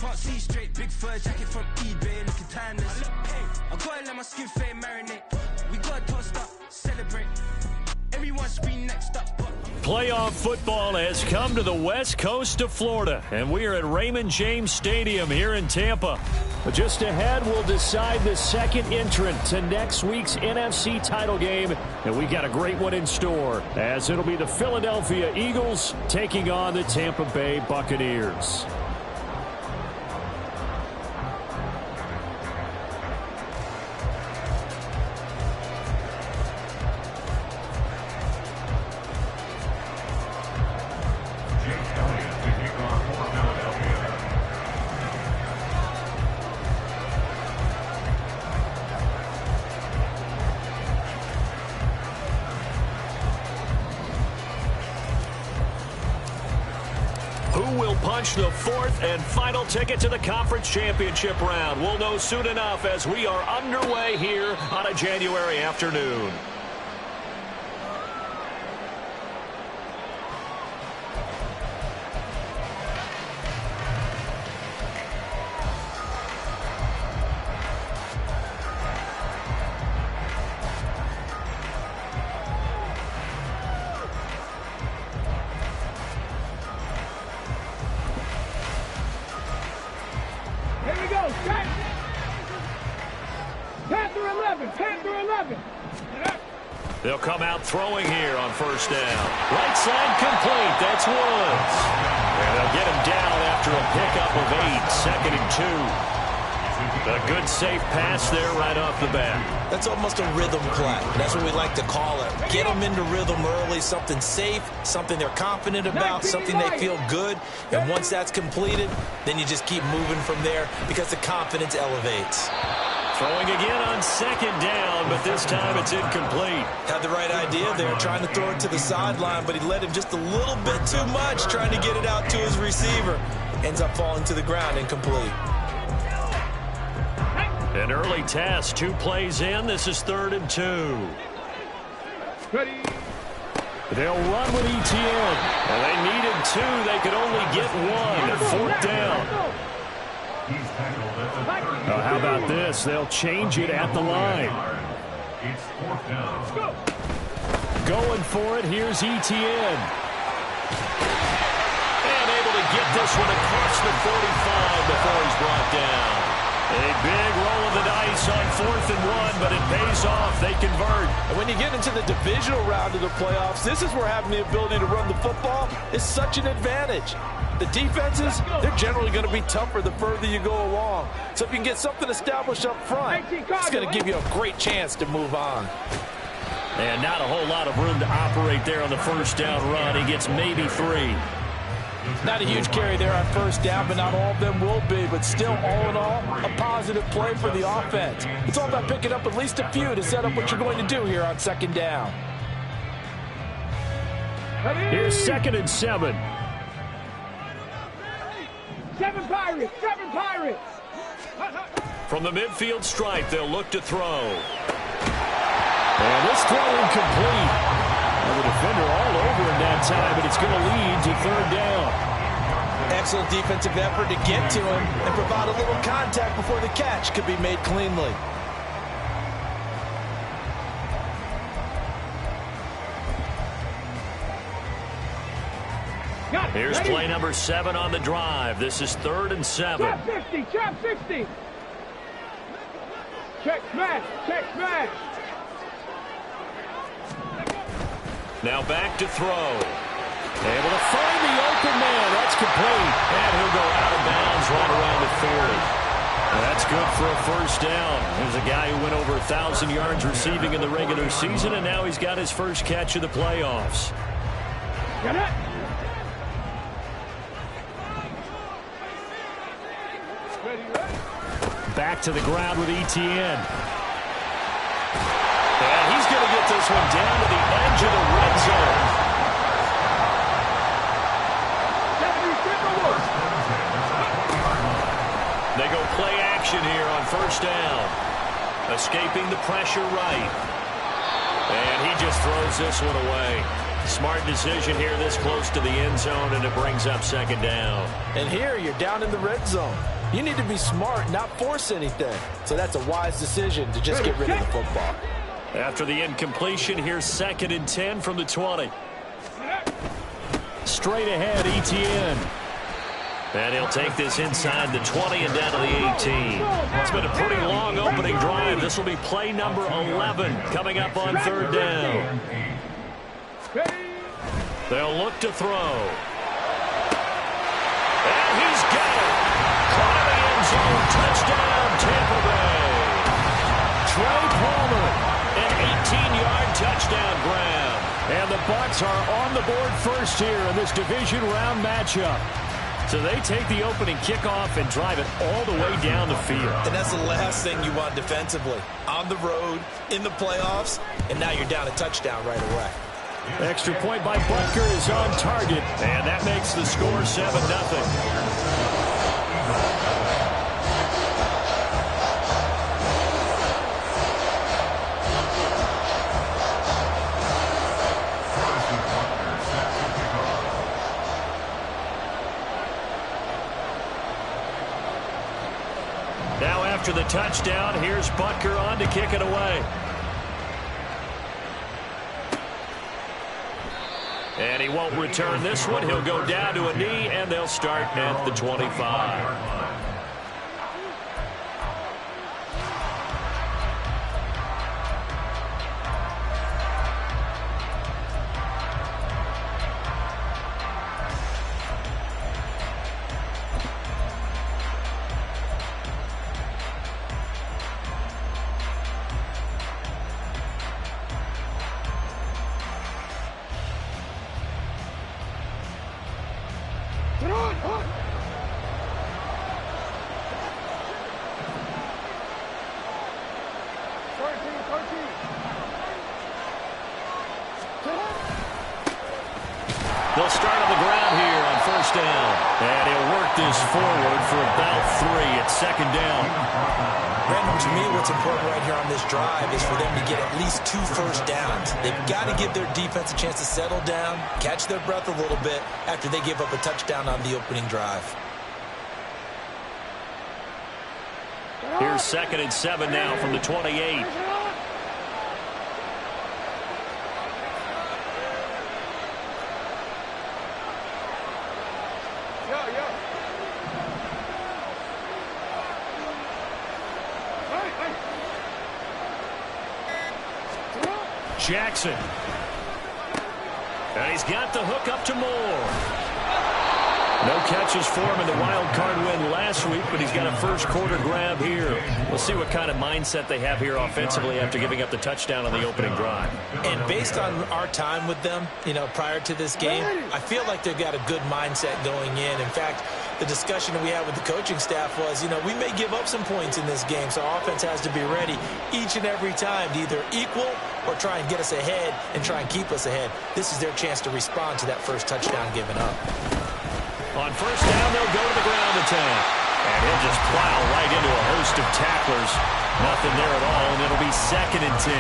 Can't see straight, big fur jacket from eBay, looking timeless. I gotta let my skin fade marinate. We gotta toast up, celebrate. Everyone scream next up. Playoff football has come to the west coast of Florida, and we are at Raymond James Stadium here in Tampa. But just ahead, we'll decide the second entrant to next week's NFC title game, and we got a great one in store, as it'll be the Philadelphia Eagles taking on the Tampa Bay Buccaneers. The fourth and final ticket to the conference championship round. We'll know soon enough as we are underway here on a January afternoon. They'll come out throwing here on first down. Right side complete. That's Woods. And they'll get him down after a pickup of 8. 2nd and 2. A good safe pass there right off the bat. That's almost a rhythm play. That's what we like to call it. Get them into rhythm early, something safe, something they're confident about, something they feel good. And once that's completed, then you just keep moving from there because the confidence elevates. Throwing again on 2nd down, but this time it's incomplete. Had the right idea there, trying to throw it to the sideline, but he led him just a little bit too much, trying to get it out to his receiver. Ends up falling to the ground, incomplete. An early test, 2 plays in. This is 3rd and 2. Ready. They'll run with ETN. And they needed 2. They could only get 1. 4th down. How about this? They'll change it at the line. It's 4th down. Going for it. Here's ETN. And able to get this one across the 45 before he's brought down. A big roll of the dice on 4th and 1, but it pays off. They convert. And when you get into the divisional round of the playoffs, this is where having the ability to run the football is such an advantage. The defenses, they're generally going to be tougher the further you go along. So if you can get something established up front, it's going to give you a great chance to move on. And not a whole lot of room to operate there on the first down run. He gets maybe 3. Not a huge carry there on first down, but not all of them will be. But still, all in all, a positive play for the offense. It's all about picking up at least a few to set up what you're going to do here on 2nd down. Here's 2nd and 7. 7 Pirates! 7 Pirates! From the midfield stripe, they'll look to throw. And this throw incomplete. The defender all over him that time, but it's going to lead to 3rd down. Excellent defensive effort to get to him and provide a little contact before the catch could be made cleanly. Here's play number 7 on the drive. This is 3rd and 7. Trap 60! Trap 60! Check smash! Check smash! Now back to throw. Able to find the open man. That's complete. And he'll go out of bounds right around the 40. That's good for a first down. There's a guy who went over 1,000 yards receiving in the regular season, and now he's got his first catch of the playoffs. Got it! Back to the ground with ETN. And he's going to get this one down to the edge of the red zone. They go play action here on first down. Escaping the pressure right. And he just throws this one away. Smart decision here this close to the end zone, and it brings up 2nd down. And here you're down in the red zone. You need to be smart, not force anything. So that's a wise decision to just get rid of the football. After the incompletion, here's 2nd and 10 from the 20. Straight ahead, ETN. And he'll take this inside the 20 and down to the 18. It's been a pretty long opening drive. This will be play number 11 coming up on 3rd down. They'll look to throw. And he's got it. Caught in the end zone. Touchdown, Tampa Bay. Trey Palmer, an 18-yard touchdown grab. And the Bucs are on the board first here in this division round matchup. So they take the opening kickoff and drive it all the way down the field. And that's the last thing you want defensively. On the road, in the playoffs, and now you're down a touchdown right away. Extra point by Butker is on target, and that makes the score 7-0. Now after the touchdown, here's Butker on to kick it away. And he won't return this one. He'll go down to a knee, and they'll start at the 25. They'll start on the ground here on 1st down. And he'll work this forward for about 3 at 2nd down. Brandon, to me, what's important right here on this drive is for them to get at least 2 first downs. They've got to give their defense a chance to settle down, catch their breath a little bit after they give up a touchdown on the opening drive. Here's 2nd and 7 now from the 28. Jackson. And he's got the hook up to Moore. No catches for him in the wild card win last week, but he's got a first quarter grab here. We'll see what kind of mindset they have here offensively after giving up the touchdown on the opening drive. And based on our time with them, prior to this game, I feel like they've got a good mindset going in. In fact, the discussion that we had with the coaching staff was, we may give up some points in this game, so our offense has to be ready each and every time to either equal or try and get us ahead and try and keep us ahead. This is their chance to respond to that first touchdown given up. On 1st down, they'll go to the ground attack. And he'll just plow right into a host of tacklers. Nothing there at all, and it'll be 2nd and 10.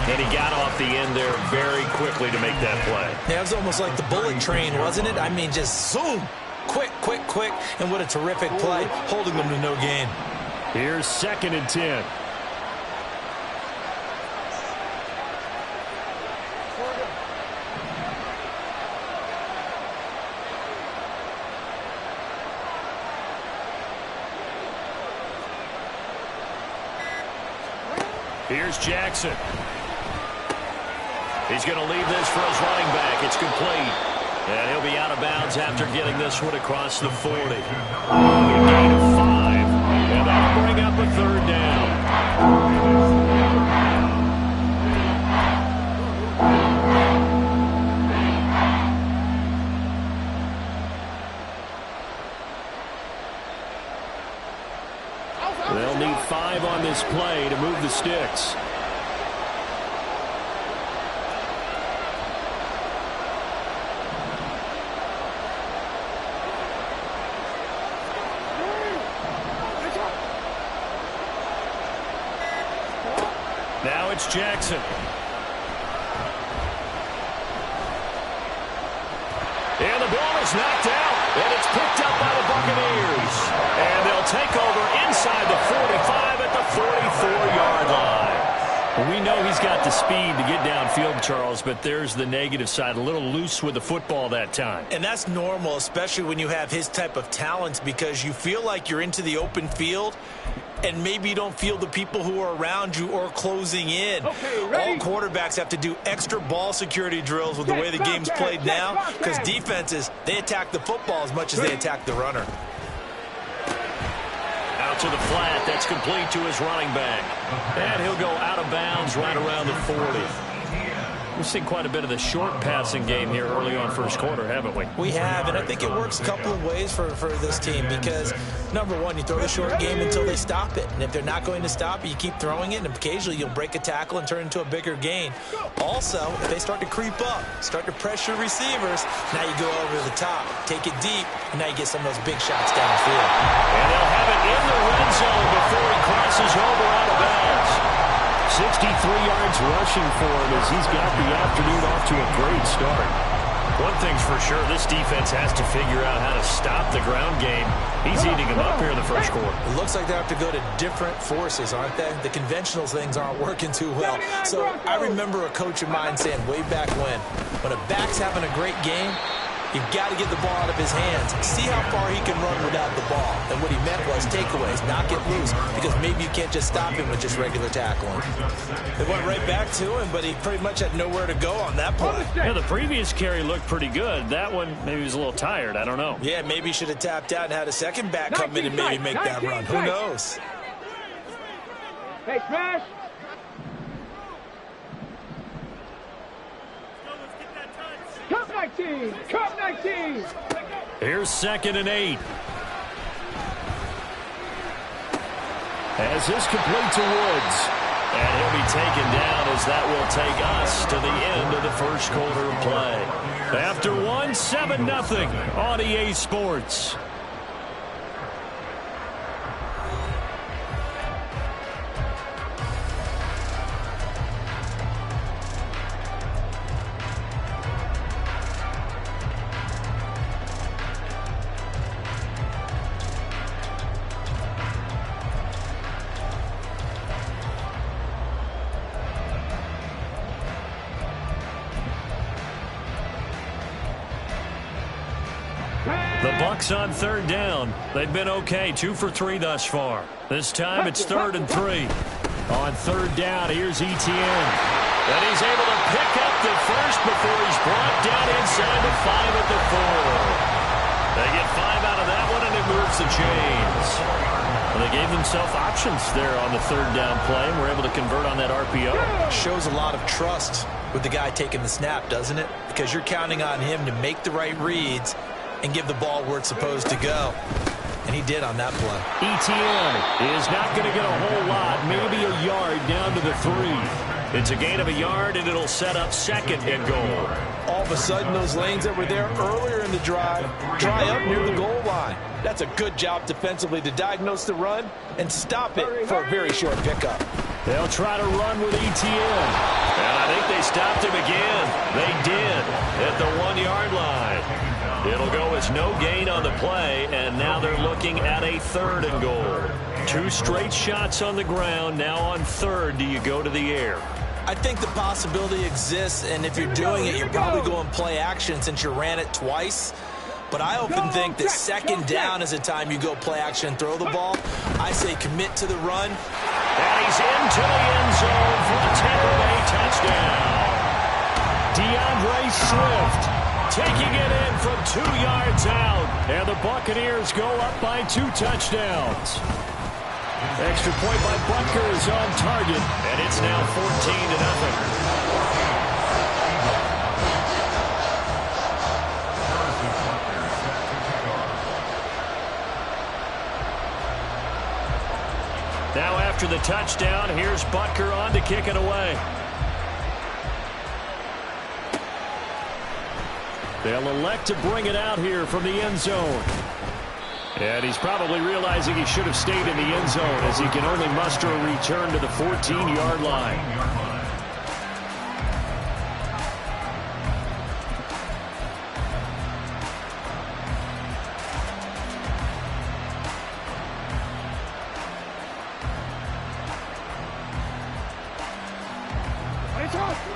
And he got off the end there very quickly to make that play. Yeah, it was almost like the bullet train, wasn't it? I mean, just zoom. Quick, quick, quick. And what a terrific play, holding them to no gain. Here's 2nd and 10. Here's Jackson. He's going to leave this for his running back. It's complete. And he'll be out of bounds after getting this one across the 40. A gain of 5. And that'll bring up a 3rd down. They'll need 5 on this play to move the sticks. Now it's Jackson. And the ball is knocked out, and it's picked up by the Buccaneers. And takeover inside the 45 at the 44-yard line. We know he's got the speed to get downfield, Charles, but there's the negative side. A little loose with the football that time. And that's normal, especially when you have his type of talents, because you feel like you're into the open field, and maybe you don't feel the people who are around you or closing in. All quarterbacks have to do extra ball security drills with the way the game's played now, because defenses, they attack the football as much as they attack the runner. Out to the flat. That's complete to his running back. And he'll go out of bounds right around the 40. We've seen quite a bit of the short passing game here early on first quarter, haven't we? We have, and I think it works a couple of ways for this team because, number one, you throw the short game until they stop it. And if they're not going to stop it, you keep throwing it, and occasionally you'll break a tackle and turn it into a bigger gain. Also, if they start to creep up, start to pressure receivers, now you go over the top, take it deep, and now you get some of those big shots downfield. And they'll have it in the red zone before he crosses over out of bounds. 63 yards rushing for him as he's got the afternoon off to a great start. One thing's for sure, this defense has to figure out how to stop the ground game. He's eating them up here in the first quarter. It looks like they have to go to different forces, aren't they? The conventional things aren't working too well. So I remember a coach of mine saying way back when a back's having a great game, you've got to get the ball out of his hands. See how far he can run without the ball. And what he meant was takeaways, knock it loose, because maybe you can't just stop him with just regular tackling. They went right back to him, but he pretty much had nowhere to go on that play. Yeah, the previous carry looked pretty good. That one, maybe he was a little tired. I don't know. Yeah, maybe he should have tapped out and had a second back come in and maybe make that run. Who knows? Hey, Smash! Cup 19! Cup 19! Here's 2nd and 8. As this complete to Woods. And he'll be taken down as that will take us to the end of the first quarter of play. After 7-0 on EA Sports. The Bucs on 3rd down. They've been okay, 2 for 3 thus far. This time it's 3rd and 3. On 3rd down, here's Etienne. And he's able to pick up the first before he's brought down inside the 5 at the 4. They get 5 out of that one, and it moves the chains. Well, they gave themselves options there on the 3rd down play, and were able to convert on that RPO. Shows a lot of trust with the guy taking the snap, doesn't it? Because you're counting on him to make the right reads and give the ball where it's supposed to go. And he did on that play. Etienne is not going to get a whole lot, maybe a yard down to the 3. It's a gain of a yard, and it'll set up 2nd and goal. All of a sudden, those lanes that were there earlier in the drive dry up near the goal line. That's a good job defensively to diagnose the run and stop it for a very short pickup. They'll try to run with Etienne. And I think they stopped him again. They did at the 1-yard line. It'll go as no gain on the play, and now they're looking at a 3rd and goal. 2 straight shots on the ground. Now on 3rd, do you go to the air? I think the possibility exists, and if you're doing it, you're probably going play action since you ran it twice. But I often think that 2nd down is a time you go play action and throw the ball. I say commit to the run. And he's into the end zone for the Tampa Bay touchdown. DeAndre Swift taking it in from 2 yards out. And the Buccaneers go up by 2 touchdowns. Extra point by Butker is on target, and it's now 14-0. Now after the touchdown, here's Butker on to kick it away. They'll elect to bring it out here from the end zone. And he's probably realizing he should have stayed in the end zone as he can only muster a return to the 14-yard line.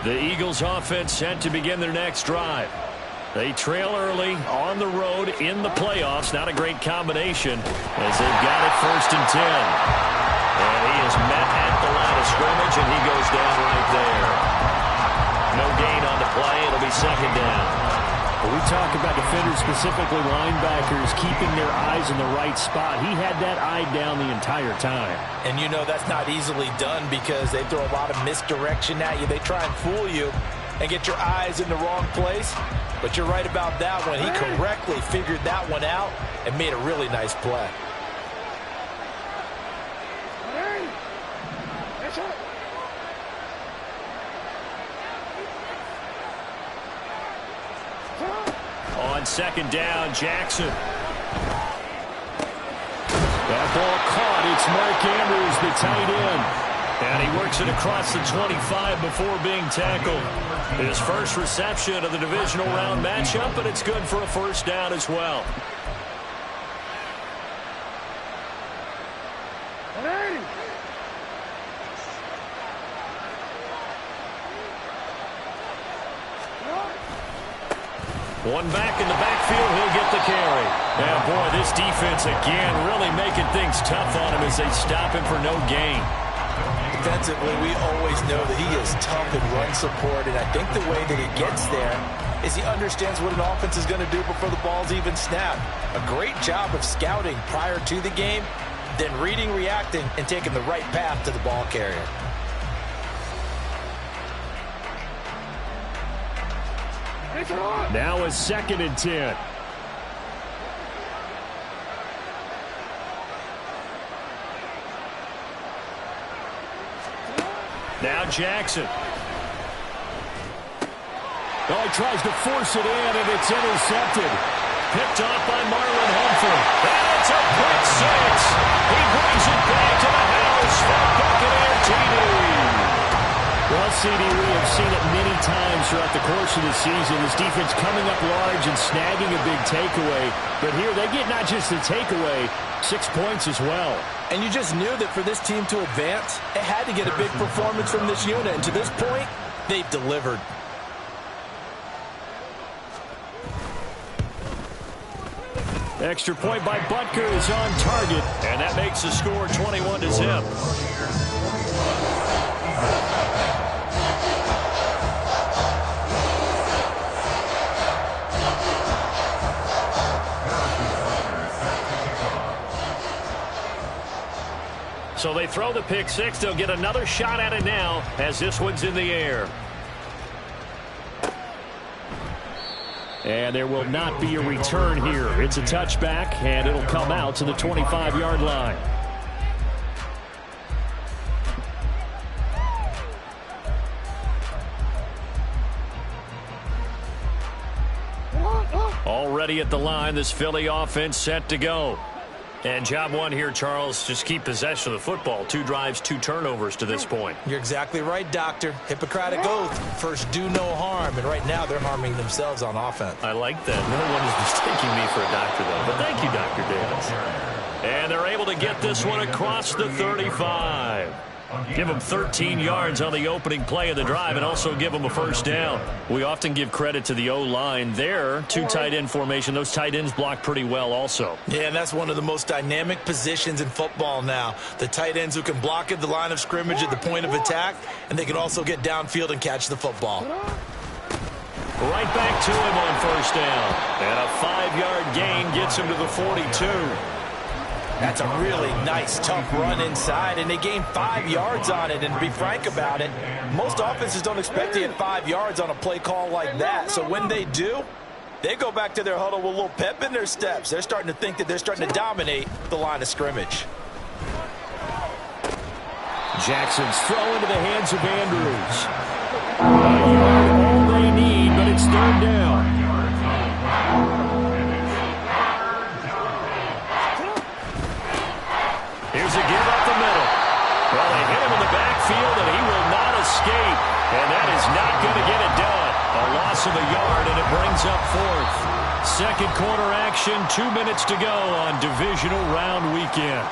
The Eagles offense set to begin their next drive. They trail early on the road in the playoffs. Not a great combination as they've got it 1st and 10. And he is met at the line of scrimmage, and he goes down right there. No gain on the play. It'll be 2nd down. We talk about defenders, specifically linebackers, keeping their eyes in the right spot. He had that eye down the entire time. And you know that's not easily done because they throw a lot of misdirection at you. They try and fool you and get your eyes in the wrong place. But you're right about that one. He correctly figured that one out and made a really nice play. On 2nd down, Jackson. That ball caught. It's Mark Andrews, the tight end. And he works it across the 25 before being tackled. His first reception of the divisional round matchup, but it's good for a 1st down as well. One back in the backfield, he'll get the carry. And boy, this defense again really making things tough on him as they stop him for no gain. Defensively, we always know that he is tough in run support, and I think the way that he gets there is he understands what an offense is going to do before the ball's even snapped. A great job of scouting prior to the game, then reading, reacting, and taking the right path to the ball carrier. Now a 2nd and 10. Now Jackson. Oh, he tries to force it in, and it's intercepted. Picked off by Marlon Humphrey. And it's a quick 6. He brings it back to the house for Buccaneer TD. Well, CD, we have seen it many times throughout the course of the season. This defense coming up large and snagging a big takeaway. But here they get not just the takeaway, 6 points as well. And you just knew that for this team to advance, it had to get a big performance from this unit. And to this point, they've delivered. Extra point by Butker is on target. And that makes the score 21-0. So they throw the pick 6. They'll get another shot at it now as this one's in the air. And there will not be a return here. It's a touchback, and it'll come out to the 25-yard line. Already at the line, this Philly offense set to go. And job one here, Charles, just keep possession of the football. 2 drives, 2 turnovers to this point. You're exactly right, Doctor. Hippocratic oath. First, do no harm. And right now, they're harming themselves on offense. I like that. No one is mistaking me for a doctor, though. But thank you, Dr. Davis. And they're able to get this one across the 35. Give them 13 yards on the opening play of the drive and also give them a 1st down. We often give credit to the O-line there. 2 tight end formation. Those tight ends block pretty well also. Yeah, and that's one of the most dynamic positions in football now. The tight ends who can block at the line of scrimmage at the point of attack, and they can also get downfield and catch the football. Right back to him on 1st down. And a 5-yard gain gets him to the 42. That's a really nice, tough run inside, and they gained 5 yards on it. And to be frank about it, most offenses don't expect to get 5 yards on a play call like that. So when they do, they go back to their huddle with a little pep in their steps. They're starting to think that they're starting to dominate the line of scrimmage. Jackson's throw into the hands of Andrews. All they need, but it's 3rd down. Here's a give up the middle. Well, they hit him in the backfield, and he will not escape. And that is not going to get it done. A loss of a yard, and it brings up 4th. 2nd quarter action, 2 minutes to go on divisional round weekend.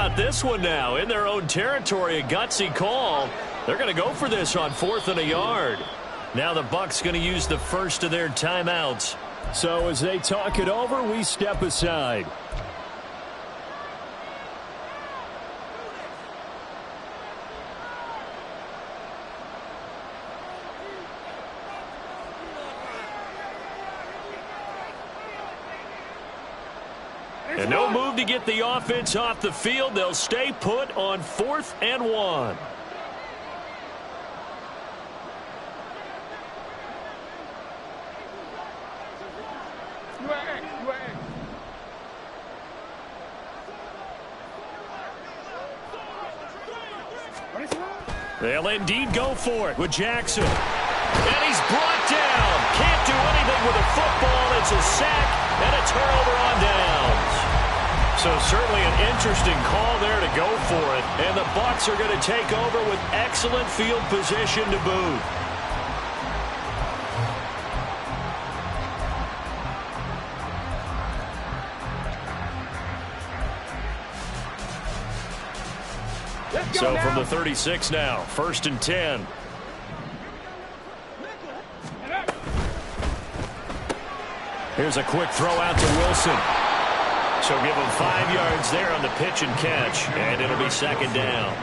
about this one now? In their own territory, a gutsy call. They're going to go for this on 4th and a yard. Now the Bucs going to use the first of their timeouts. So as they talk it over, we step aside. And no move to get the offense off the field. They'll stay put on 4th and 1. They'll indeed go for it with Jackson. And he's brought down. Can't do anything with a football. It's a sack and a turnover on downs. So certainly an interesting call there to go for it. And the Bucs are going to take over with excellent field position to boot. So from the 36 now, 1st and 10. Here's a quick throw out to Wilson. So give him 5 yards there on the pitch and catch, and it'll be 2nd down.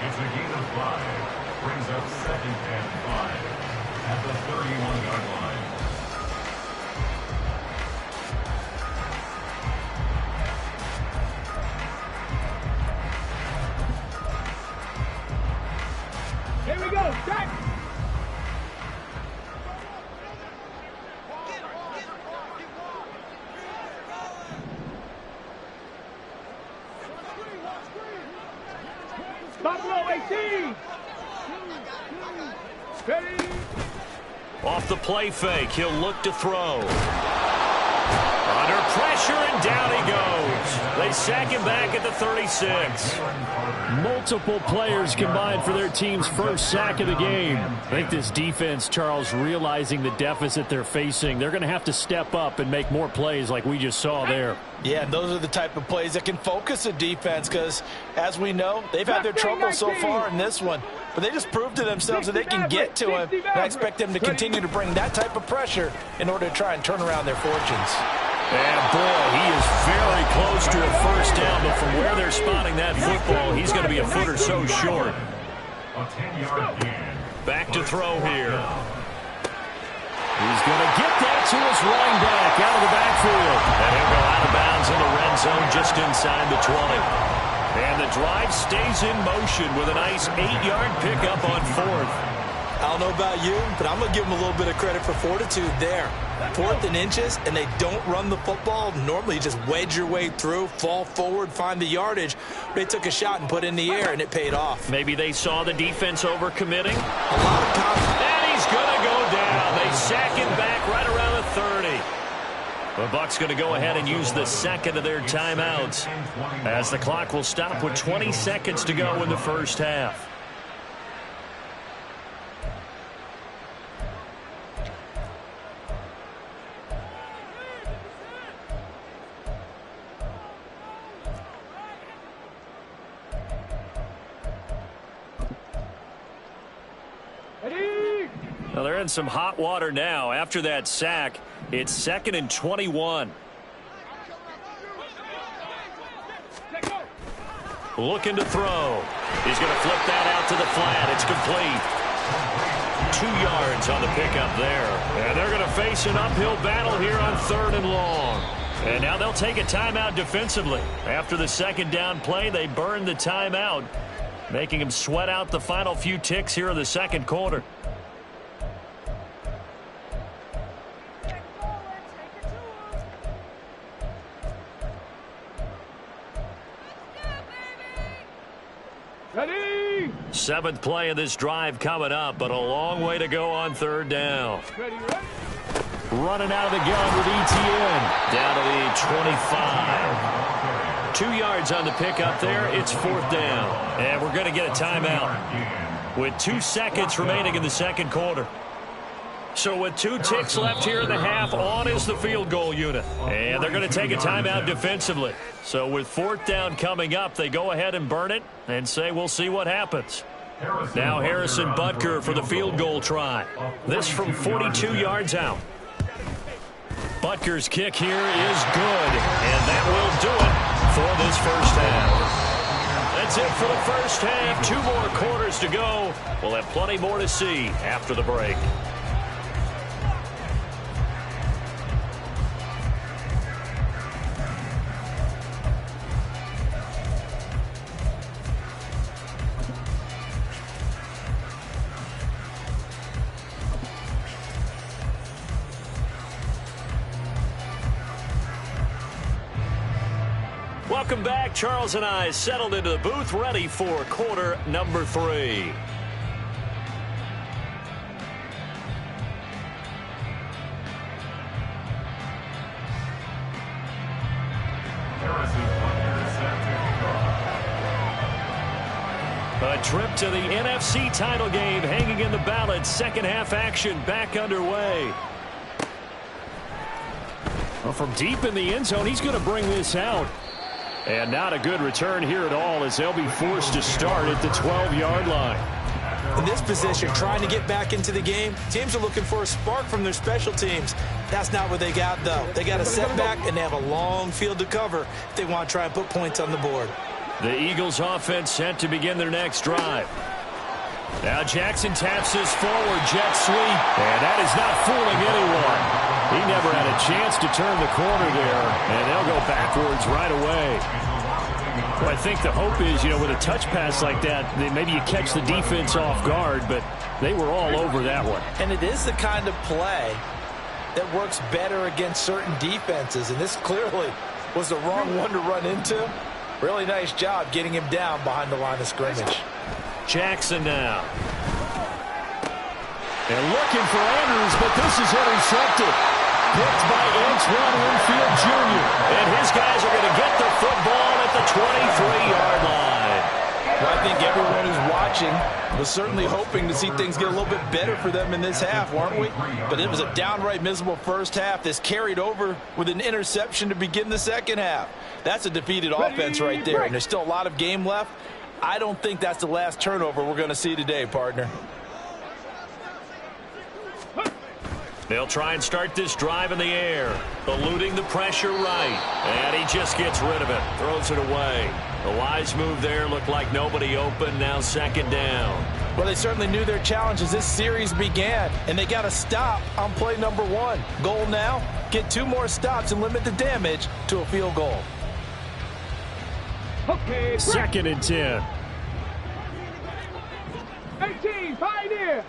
It's a gain of 5. Brings up 2nd and 5 at the 31-yard line. Here we go, Jack. Buffalo 18. Ready. Off the play fake, he'll look to throw. Under pressure, and down he goes. They sack him back at the 36. Multiple players combined for their team's first sack of the game. I think this defense, Charles, realizing the deficit they're facing, they're going to have to step up and make more plays like we just saw there. Yeah, and those are the type of plays that can focus a defense because, as we know, they've had their trouble so far in this one. But they just proved to themselves that they can get to him, and I expect them to continue to bring that type of pressure in order to try and turn around their fortunes. And, boy, he is very close to a first down, but from where they're spotting that football, he's going to be a foot or so short. A 10-yard gain. Back to throw here. He's going to get that to his running back out of the backfield. And he'll go out of bounds in the red zone just inside the 20. And the drive stays in motion with a nice 8-yard pickup on 4th. I don't know about you, but I'm going to give them a little bit of credit for fortitude there. 4th and inches, and they don't run the football. Normally, you just wedge your way through, fall forward, find the yardage. They took a shot and put it in the air, and it paid off. Maybe they saw the defense overcommitting. A lot of confidence. And he's going to go down. They sack him back right around the 30. The Bucs going to go ahead and use the second of their timeouts as the clock will stop with 20 seconds to go in the first half. Well, they're in some hot water now. After that sack, it's 2nd and 21. Looking to throw. He's going to flip that out to the flat. It's complete. 2 yards on the pickup there. And they're going to face an uphill battle here on 3rd and long. And now they'll take a timeout defensively. After the 2nd down play, they burned the timeout, making them sweat out the final few ticks here in the 2nd quarter. Ready. 7th play of this drive coming up, but a long way to go on 3rd down. Ready. Running out of the gun with ETN. Down to the 25. 2 yards on the pickup there. It's 4th down. And we're going to get a timeout with 2 seconds remaining in the 2nd quarter. So with 2 ticks left here in the half, on is the field goal unit. And they're going to take a timeout defensively. So with 4th down coming up, they go ahead and burn it and say we'll see what happens. Now Harrison Butker for the field goal try. This from 42 yards out. Butker's kick here is good, and that will do it for this first half. That's it for the first half. 2 more quarters to go. We'll have plenty more to see after the break. Welcome back. Charles and I settled into the booth, ready for quarter number 3. A trip to the NFC title game hanging in the balance. Second half action back underway. Well, from deep in the end zone, he's going to bring this out. And not a good return here at all as they'll be forced to start at the 12-yard line. In this position, trying to get back into the game, teams are looking for a spark from their special teams. That's not what they got, though. They got a setback, and they have a long field to cover if they want to try and put points on the board. The Eagles offense set to begin their next drive. Now Jackson taps his forward jet sweep, and that is not fooling anyone. He never had a chance to turn the corner there, and they'll go backwards right away. Well, I think the hope is, with a touch pass like that, maybe you catch the defense off guard, but they were all over that one. And it is the kind of play that works better against certain defenses, and this clearly was the wrong one to run into. Really nice job getting him down behind the line of scrimmage. Jackson now. And looking for Andrews, but this is intercepted. Picked by Antoine Winfield Jr. And his guys are going to get the football at the 23-yard line. Well, I think everyone who's watching was certainly hoping to see things get a little bit better for them in this half, weren't we? But it was a downright miserable first half. This carried over with an interception to begin the second half. That's a defeated offense right there, and there's still a lot of game left. I don't think that's the last turnover we're going to see today, partner. They'll try and start this drive in the air, eluding the pressure right, and he just gets rid of it, throws it away. The wise move there, looked like nobody open, now second down. Well, they certainly knew their challenge as this series began, and they got to stop on play number 1. Goal now, get 2 more stops and limit the damage to a field goal. Okay, second and 10. 18, Pioneer.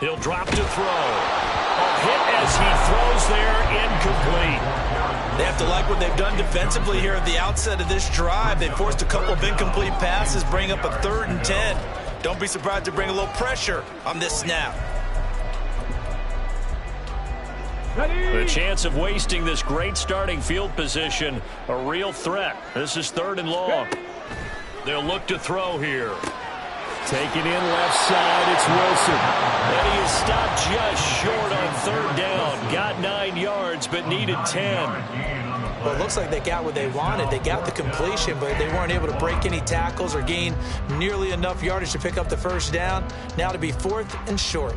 He'll drop to throw. A hit as he throws there, incomplete. They have to like what they've done defensively here at the outset of this drive. They forced a couple of incomplete passes, bring up a 3rd and 10. Don't be surprised to bring a little pressure on this snap. The chance of wasting this great starting field position, a real threat. This is 3rd and long. They'll look to throw here. Taken in left side, it's Wilson. And he is stopped just short on 3rd down. Got 9 yards, but needed 10. Well, it looks like they got what they wanted. They got the completion, but they weren't able to break any tackles or gain nearly enough yardage to pick up the first down. Now to be 4th and short.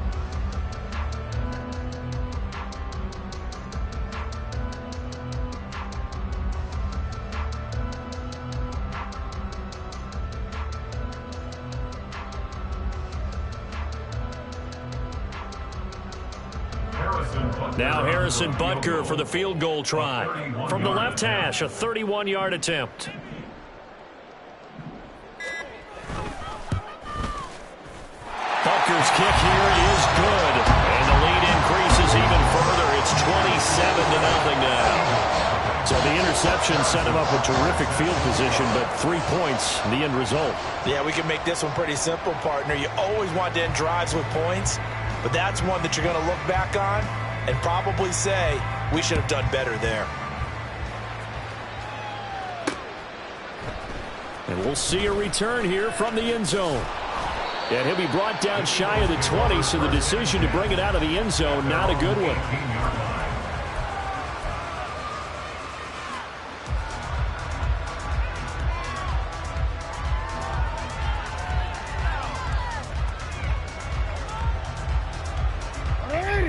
Now Harrison Butker for the field goal try. From the left hash, a 31-yard attempt. Butker's kick here is good. And the lead increases even further. It's 27-0 now. So the interception set him up with terrific field position, but 3 points, the end result. Yeah, we can make this one pretty simple, partner. You always want to end drives with points, but that's one that you're going to look back on and probably say, we should have done better there. And we'll see a return here from the end zone. And he'll be brought down shy of the 20, so the decision to bring it out of the end zone, not a good one.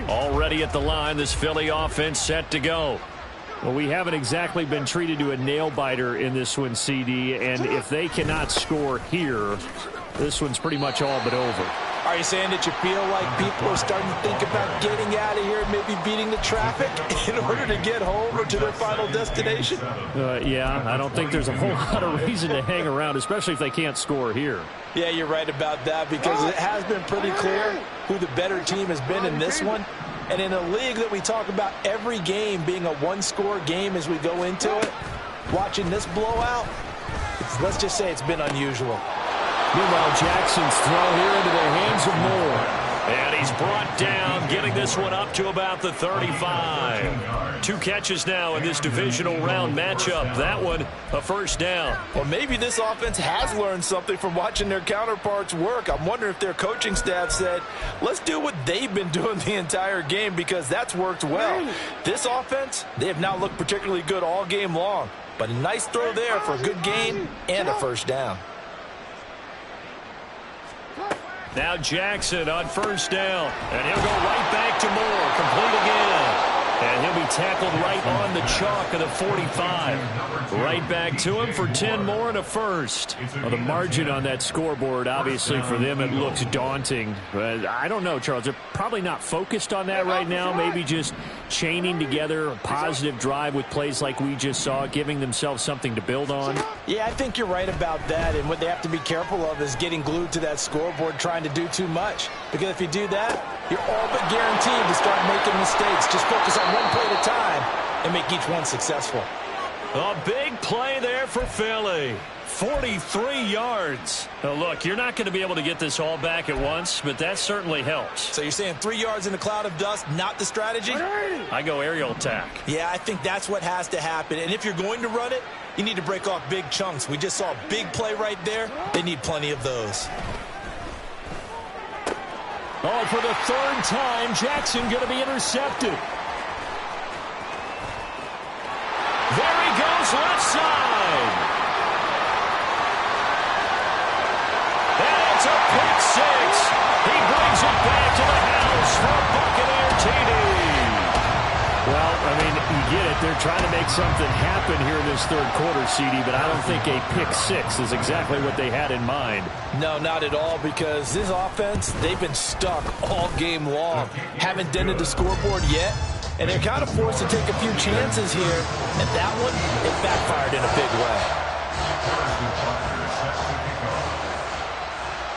Already at the line, this Philly offense set to go. Well, we haven't exactly been treated to a nail-biter in this one, CD, and if they cannot score here, this one's pretty much all but over. Are you saying that you feel like people are starting to think about getting out of here, maybe beating the traffic in order to get home or to their final destination? Yeah, I don't think there's a whole lot of reason to hang around, especially if they can't score here. Yeah, you're right about that, because it has been pretty clear who the better team has been in this one. And in a league that we talk about every game being a one-score game as we go into it, watching this blowout, let's just say it's been unusual. Meanwhile, Jackson's throw here into the hands of Moore. And he's brought down, getting this one up to about the 35. 2 catches now in this divisional round matchup. That one, a first down. Well, maybe this offense has learned something from watching their counterparts work. I'm wondering if their coaching staff said, let's do what they've been doing the entire game, because that's worked well. This offense, they have not looked particularly good all game long. But a nice throw there for a good gain and a first down. Now Jackson on first down, and he'll go right back to Moore, complete again. And he'll be tackled right on the chalk of the 45. Right back to him for 10 more and a first. Well, the margin on that scoreboard, obviously for them, it looks daunting. But I don't know, Charles. They're probably not focused on that right now. Maybe just chaining together a positive drive with plays like we just saw, giving themselves something to build on. Yeah, I think you're right about that. And what they have to be careful of is getting glued to that scoreboard, trying to do too much. Because if you do that, you're all but guaranteed to start making mistakes. Just focus on one play at a time and make each one successful. A big play there for Philly. 43 yards. Now look, you're not going to be able to get this all back at once, but that certainly helps. So you're saying 3 yards in a cloud of dust, not the strategy? I go aerial attack. Yeah, I think that's what has to happen. And if you're going to run it, you need to break off big chunks. We just saw a big play right there. They need plenty of those. Oh, for the 3rd time, Jackson going to be intercepted. There he goes, left side. And it's a pick 6. He brings it back to the house for Buccaneer TD. Well, I mean, you get it. They're trying to make something happen here in this 3rd quarter, CD, but I don't think a pick 6 is exactly what they had in mind. No, not at all, because this offense, they've been stuck all game long. Haven't dented the scoreboard yet, and they're kind of forced to take a few chances here, and that one, it backfired in a big way.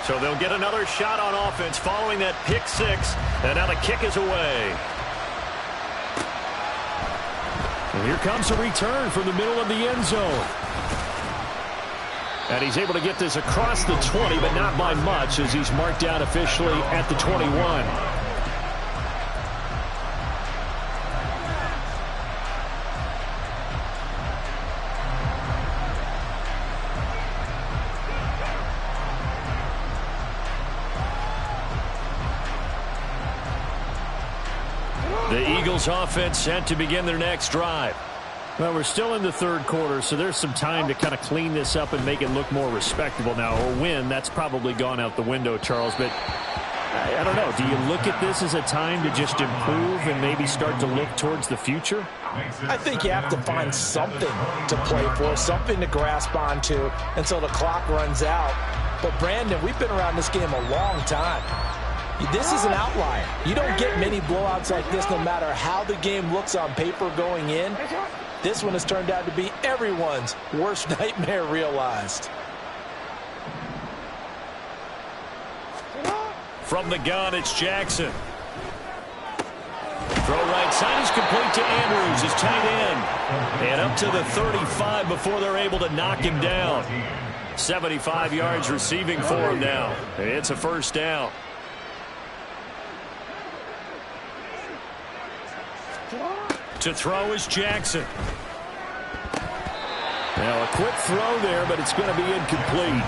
So they'll get another shot on offense following that pick 6, and now the kick is away. And here comes a return from the middle of the end zone. And he's able to get this across the 20, but not by much, as he's marked down officially at the 21. The Eagles offense set to begin their next drive. Well, we're still in the 3rd quarter, so there's some time to kind of clean this up and make it look more respectable now. Or win, that's probably gone out the window, Charles. But I don't know. Do you look at this as a time to just improve and maybe start to look towards the future? I think you have to find something to play for, something to grasp onto until the clock runs out. But, Brandon, we've been around this game a long time. This is an outlier. You don't get many blowouts like this no matter how the game looks on paper going in. This one has turned out to be everyone's worst nightmare realized. From the gun, it's Jackson. Throw right side is complete to Andrews, his tight end. And up to the 35 before they're able to knock him down. 75 yards receiving for him now. It's a first down. To throw is Jackson. Now a quick throw there, but it's going to be incomplete.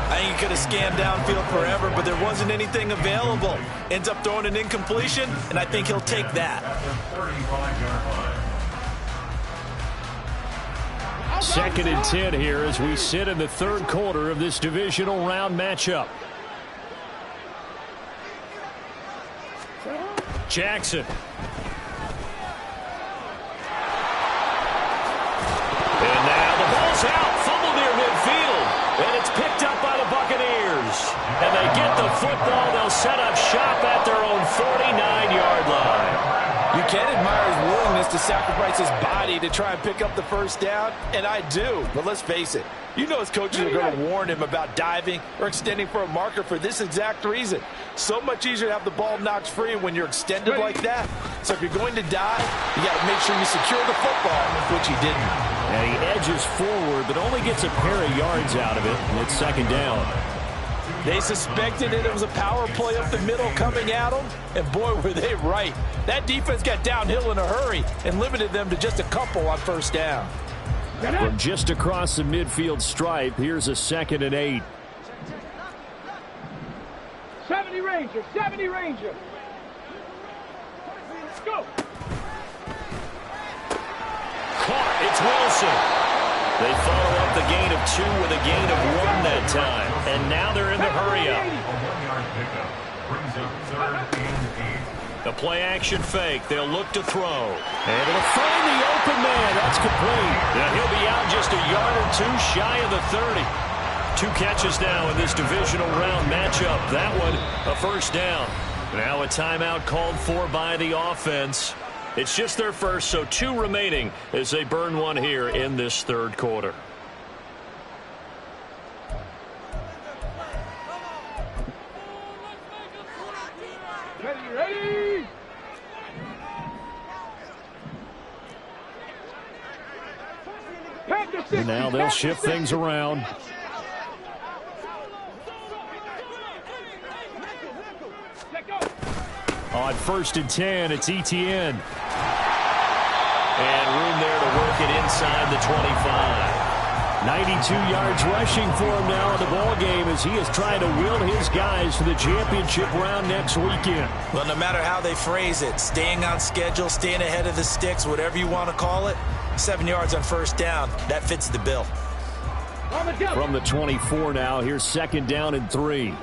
I think he could have scanned downfield forever, but there wasn't anything available. Ends up throwing an incompletion, and I think he'll take that. Second and 10 here as we sit in the third quarter of this divisional round matchup. Jackson. And now the ball's out. Fumble near midfield. And it's picked up by the Buccaneers. And they get the football. They'll set up shop at their own 49-yard line. You can admire his willingness to sacrifice his body to try and pick up the first down, and I do. But let's face it, you know his coaches are going to warn him about diving or extending for a marker for this exact reason. So much easier to have the ball knocked free when you're extended like that. So if you're going to dive, you got to make sure you secure the football, which he didn't. And he edges forward, but only gets a pair of yards out of it, and it's second down. They suspected it was a power play up the middle coming at them, and boy, were they right. That defense got downhill in a hurry and limited them to just a couple on first down. From just across the midfield stripe, here's a 2nd and 8. 70 Ranger, 70 Ranger. Let's go. Caught, it's Wilson. They follow up the gain of 2 with a gain of 1 that time. And now they're in the hurry-up. The play-action fake. They'll look to throw. And it'll find the open man. That's complete. And he'll be out just a yard or 2 shy of the 30. 2 catches now in this divisional round matchup. That one, a first down. Now a timeout called for by the offense. It's just their first, so 2 remaining as they burn one here in this third quarter. Ready. And now they'll shift things around. On 1st and 10, it's Etienne. And room there to work it inside the 25. 92 yards rushing for him now in the ball game as he is trying to will his guys to the championship round next weekend. Well, no matter how they phrase it, staying on schedule, staying ahead of the sticks, whatever you want to call it, 7 yards on first down, that fits the bill. From the 24 now, here's 2nd down and 3.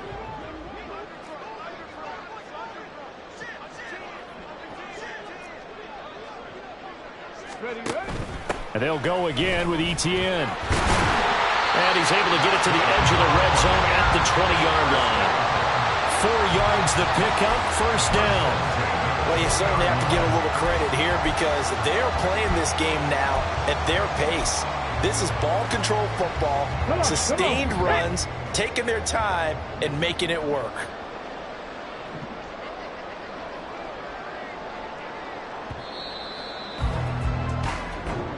And they'll go again with Etienne. And he's able to get it to the edge of the red zone at the 20-yard line. 4 yards the pickup, first down. Well, you certainly have to give a little credit here because they're playing this game now at their pace. This is ball control football, sustained runs, taking their time, and making it work.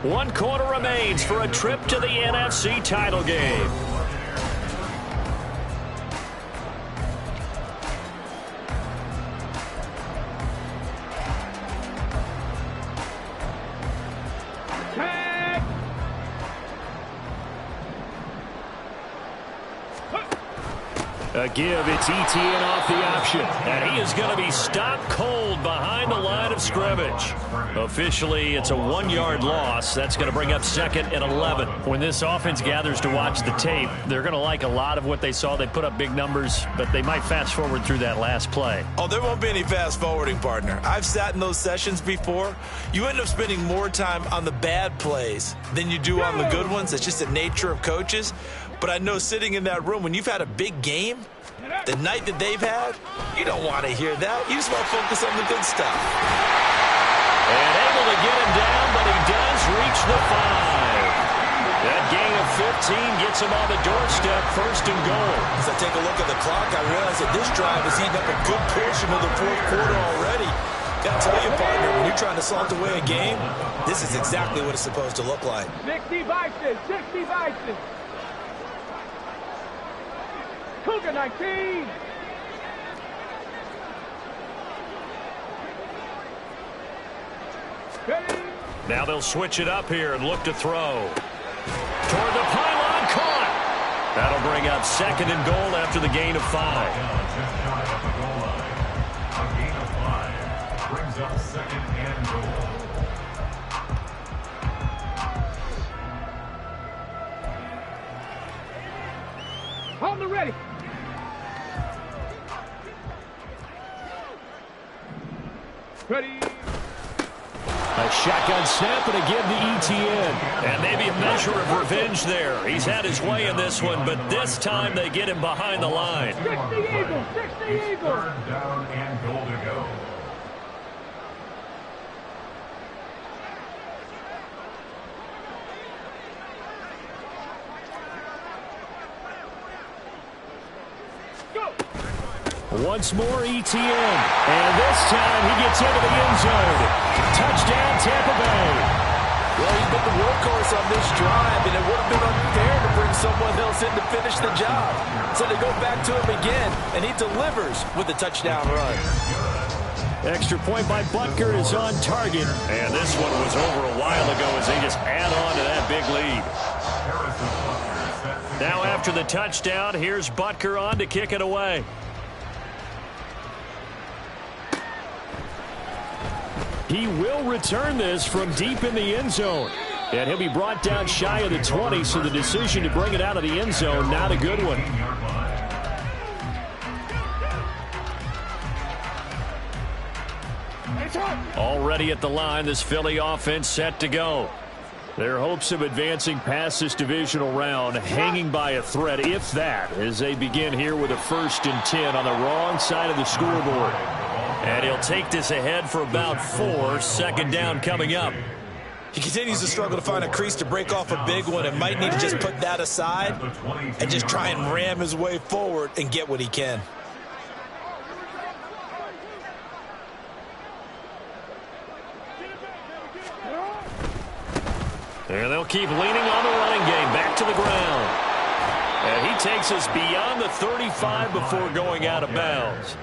One quarter remains for a trip to the NFC title game. A give, it's Etienne off the option. And he is going to be stopped cold behind the line of scrimmage. Officially, it's a 1-yard loss. That's going to bring up 2nd and 11. When this offense gathers to watch the tape, they're going to like a lot of what they saw. They put up big numbers, but they might fast forward through that last play. Oh, there won't be any fast forwarding, partner. I've sat in those sessions before. You end up spending more time on the bad plays than you do on the good ones. It's just the nature of coaches. But I know sitting in that room, when you've had a big game, the night that they've had, you don't want to hear that. You just want to focus on the good stuff. And able to get him down, but he does reach the 5. That gain of 15 gets him on the doorstep, 1st and goal. As I take a look at the clock, I realize that this drive has eaten up a good portion of the fourth quarter already. Got to tell you, partner, when you're trying to salt away a game, this is exactly what it's supposed to look like. 60 Bison, 60 Bison. Cougar 19. Ready. Now they'll switch it up here and look to throw. Toward the pylon, caught. That'll bring up 2nd and goal after the gain of 5. Just shy of the goal line. A gain of 5 brings up 2nd and goal. Hold it ready. Ready. A shotgun snap and again to ETN. And maybe a measure of revenge there. He's had his way in this one, but this time they get him behind the line. 60 Eagles, 60 Eagles. 3rd down and goal to go. Once more, ETN. And this time he gets into the end zone. Touchdown, Tampa Bay. Well, he's been the workhorse on this drive, and it would have been unfair to bring someone else in to finish the job. So they go back to him again, and he delivers with a touchdown run. Extra point by Butker is on target. And this one was over a while ago as they just add on to that big lead. Now after the touchdown, here's Butker on to kick it away. He will return this from deep in the end zone. And he'll be brought down shy of the 20, so the decision to bring it out of the end zone, not a good one. Already at the line, this Philly offense set to go. Their hopes of advancing past this divisional round hanging by a thread, if that, as they begin here with a 1st and 10 on the wrong side of the scoreboard. And he'll take this ahead for about 4. 2nd down coming up. He continues to struggle to find a crease to break off a big one and might need to just put that aside and just try and ram his way forward and get what he can. And they'll keep leaning on the running game. Back to the ground. And he takes us beyond the 35 before going out of bounds.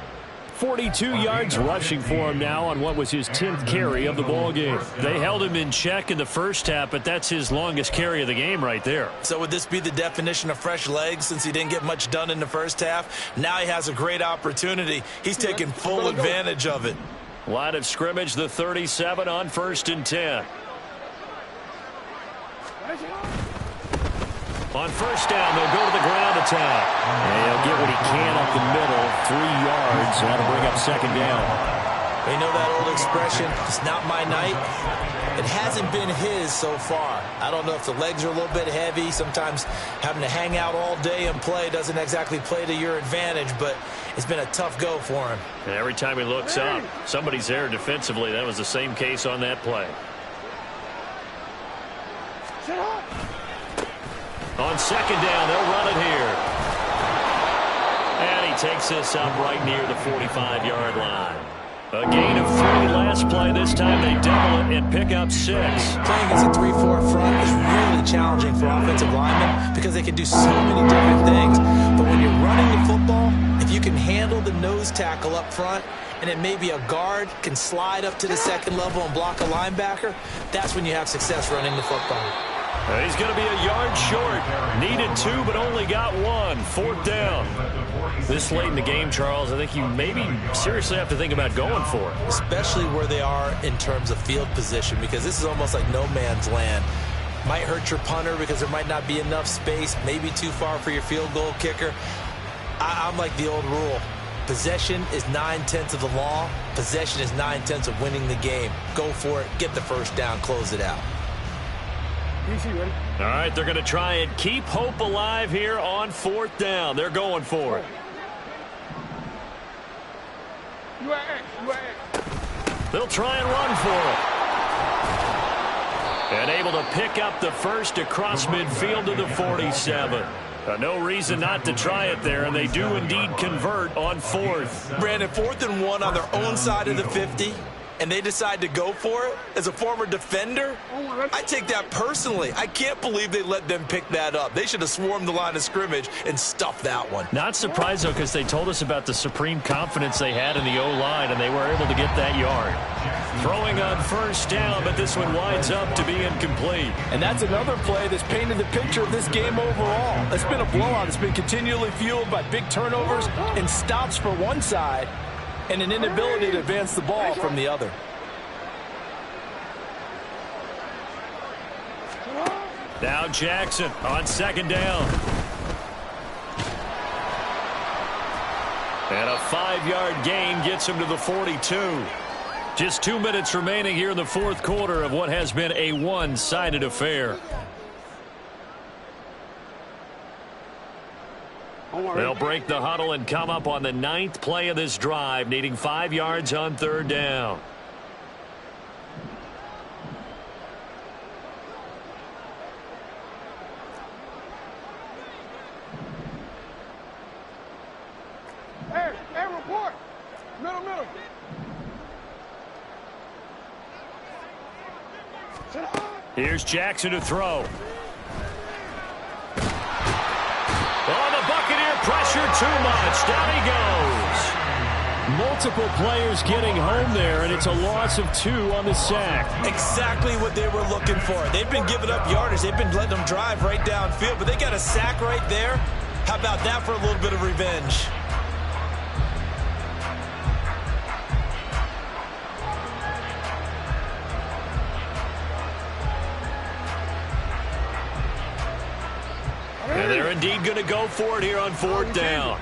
42 yards rushing for him now on what was his 10th carry of the ball game. They held him in check in the first half, but that's his longest carry of the game right there. So would this be the definition of fresh legs since he didn't get much done in the first half? Now he has a great opportunity. He's taking full advantage of it. Line of scrimmage, the 37 on 1st and 10. On 1st down, they'll go to the ground attack. And he'll get what he can up the middle, 3 yards. That'll bring up 2nd down. You know that old expression, it's not my night? It hasn't been his so far. I don't know if the legs are a little bit heavy. Sometimes having to hang out all day and play doesn't exactly play to your advantage, but it's been a tough go for him. And every time he looks up, somebody's there defensively. That was the same case on that play. On 2nd down, they'll run it here. And he takes this up right near the 45-yard line. A gain of 3 last play. This time they double it and pick up 6. Playing against a 3-4 front is really challenging for offensive linemen because they can do so many different things. But when you're running the football, if you can handle the nose tackle up front, and then maybe a guard can slide up to the 2nd level and block a linebacker, that's when you have success running the football. He's going to be a yard short. Needed 2, but only got 1. 4th down. This late in the game, Charles, I think you maybe seriously have to think about going for it. Especially where they are in terms of field position, because this is almost like no man's land. Might hurt your punter because there might not be enough space, maybe too far for your field goal kicker. I'm like the old rule. Possession is 9/10 of the law. Possession is 9/10 of winning the game. Go for it. Get the 1st down. Close it out. All right, they're going to try and keep hope alive here on 4th down. They're going for it. They'll try and run for it. And able to pick up the 1st across midfield to the 47. No reason not to try it there, and they do indeed convert on 4th. Brandon, 4th and 1 on their own side of the 50. and they decide to go for it, as a former defender, I take that personally. I can't believe they let them pick that up. They should have swarmed the line of scrimmage and stuffed that one. Not surprised, though, because they told us about the supreme confidence they had in the O-line, and they were able to get that yard. Throwing on first down, but this one winds up to be incomplete. And that's another play that's painted the picture of this game overall. It's been a blowout. It's been continually fueled by big turnovers and stops for one side and an inability to advance the ball from the other. Now Jackson on second down. And a 5-yard gain gets him to the 42. Just 2 minutes remaining here in the fourth quarter of what has been a one-sided affair. They'll break the huddle and come up on the 9th play of this drive, needing 5 yards on third down. Hey, report. Middle. Here's Jackson to throw. Oh, the Buccaneer pressure too much. Down he goes. Multiple players getting home there, and it's a loss of 2 on the sack. Exactly what they were looking for. They've been giving up yardage. They've been letting them drive right downfield, but they got a sack right there. How about that for a little bit of revenge? And they're indeed going to go for it here on fourth down.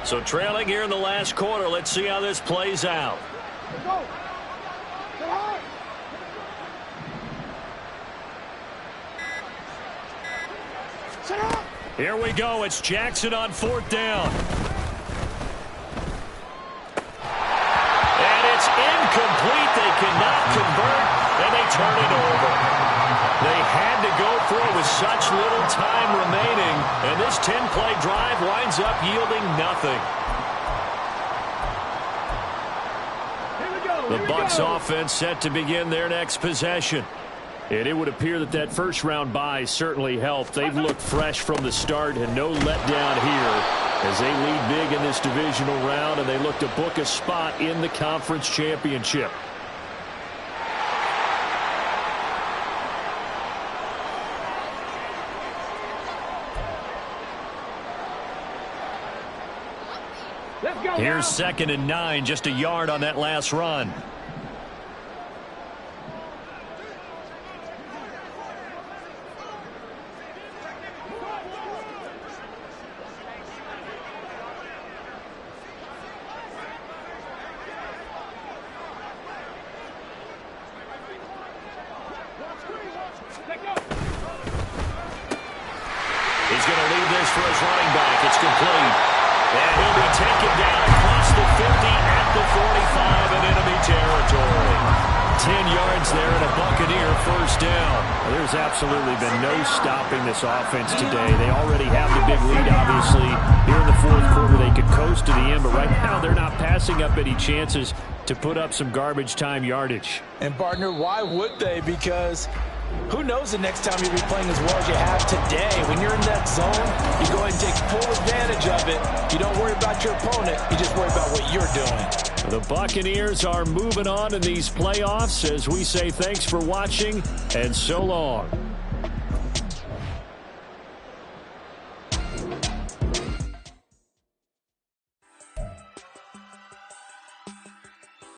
So trailing here in the last quarter. Let's see how this plays out. Here we go. It's Jackson on fourth down. And it's incomplete. They cannot convert, and they turn it over. They had to go for it with such little time remaining, and this 10-play drive winds up yielding nothing. The Bucs offense set to begin their next possession. And it would appear that that first-round bye certainly helped. They've looked fresh from the start and no letdown here as they lead big in this divisional round, and they look to book a spot in the conference championship. Here's 2nd and 9, just a yard on that last run. He's going to leave this for his running back. It's complete. And he'll be taken down across the 50 at the 45 in enemy territory. 10 yards there and a Buccaneer first down. There's absolutely been no stopping this offense today. They already have the big lead, obviously. Here in the fourth quarter, they could coast to the end, but right now they're not passing up any chances to put up some garbage time yardage. And, partner, why would they? Because who knows the next time you'll be playing as well as you have today. When you're in that zone, you go ahead and take full advantage of it. You don't worry about your opponent. You just worry about what you're doing. The Buccaneers are moving on in these playoffs as we say thanks for watching and so long.